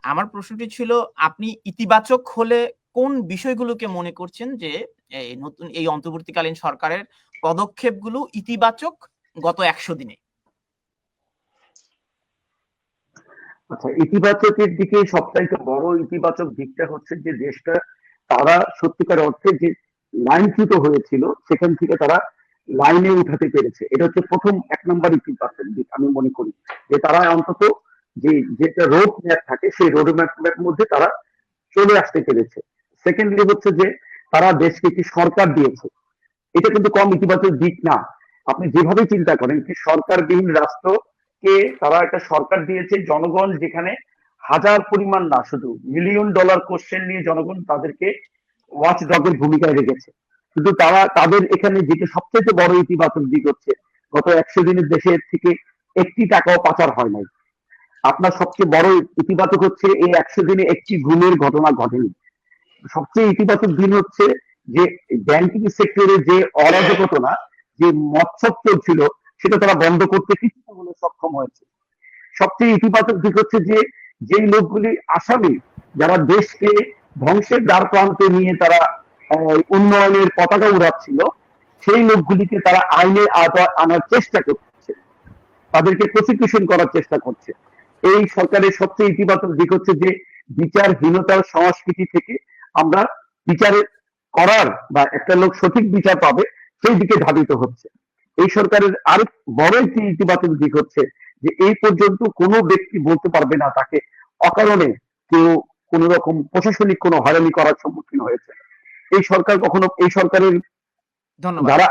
আমার প্রশ্নটি ছিল, আপনি ইতিবাচক হলে কোন বিষয়গুলোকে মনে করছেন যে এই অন্তর্বর্তীকালীন সরকারের পদক্ষেপগুলো ইতিবাচক গত ১০০ দিনে? আচ্ছা, ইতিবাচকের দিকে সবচাইতে বড় ইতিবাচক দিকটা হচ্ছে যে দেশটা তারা সত্যিকার অর্থে যে লাইনচ্যুত হয়েছিল সেখান থেকে তারা লাইনে উঠাতে পেরেছে। এটা হচ্ছে প্রথম ১ নম্বর ইতিবাচক দিক আমি মনে করি, যে তারা অন্তত যে যেটা রোড ম্যাপ থাকে সেই রোড ম্যাপের মধ্যে তারা চলে আসতে পেরেছে। সেকেন্ডলি হচ্ছে যে তারা দেশকে একটি সরকার দিয়েছে, এটা কিন্তু কম ইতিবাচক দিক না। আপনি যেভাবে চিন্তা করেন কি সরকারবিহীন রাষ্ট্রকে তারা একটা সরকার দিয়েছে, জনগণ যেখানে হাজার পরিমাণ না শুধু মিলিয়ন ডলার কোশ্চেন নিয়ে জনগণ তাদেরকে ওয়াচ ডগের ভূমিকায় রেখেছে। কিন্তু তারা তাদের এখানে যেটা সবচেয়ে বড় ইতিবাচক দিক হচ্ছে গত ১০০ দিনের দেশের থেকে একটি টাকাও পাচার হয় নাই। আপনার সবচেয়ে বড় ইতিবাচক হচ্ছে এই ১০০ দিনে একটি গুমের ঘটনা ঘটেনি। সবচেয়ে ইতিবাচক দিন হচ্ছে যে ব্যাংকিং সেক্টরে যে অরাজকতা, যে মৎসব চলছিল সেটা তারা বন্ধ করতে কিছুটা হলে সক্ষম হয়েছে। সবচেয়ে ইতিবাচক দিক হচ্ছে যে যেই লোকগুলি আসামি, যারা দেশকে ধ্বংসের দ্বার প্রান্তে নিয়ে তারা উন্নয়নের পতাকা উড়াচ্ছিল, সেই লোকগুলিকে তারা আইনের আওতায় আনার চেষ্টা করছে, তাদেরকে প্রসিকিউশন করার চেষ্টা করছে। এই সরকারের সবচেয়ে ইতিবাচক দিক হচ্ছে যে বিচারহীনতার সংস্কৃতি থেকে আমরা বিচার করার বা একটা লোক সঠিক বিচার পাবে সেই দিকে ধাবিত হচ্ছে। এই সরকারের আরেক বড় একটি ইতিবাচক দিক হচ্ছে যে এই পর্যন্ত কোনো ব্যক্তি বলতে পারবে না তাকে অকারণে কেউ কোন রকম প্রশাসনিক কোনো হয়রানি করার সম্মুখীন হয়েছে। এই সরকার কখনো এই সরকারের ধন্যবাদ। দ্বারা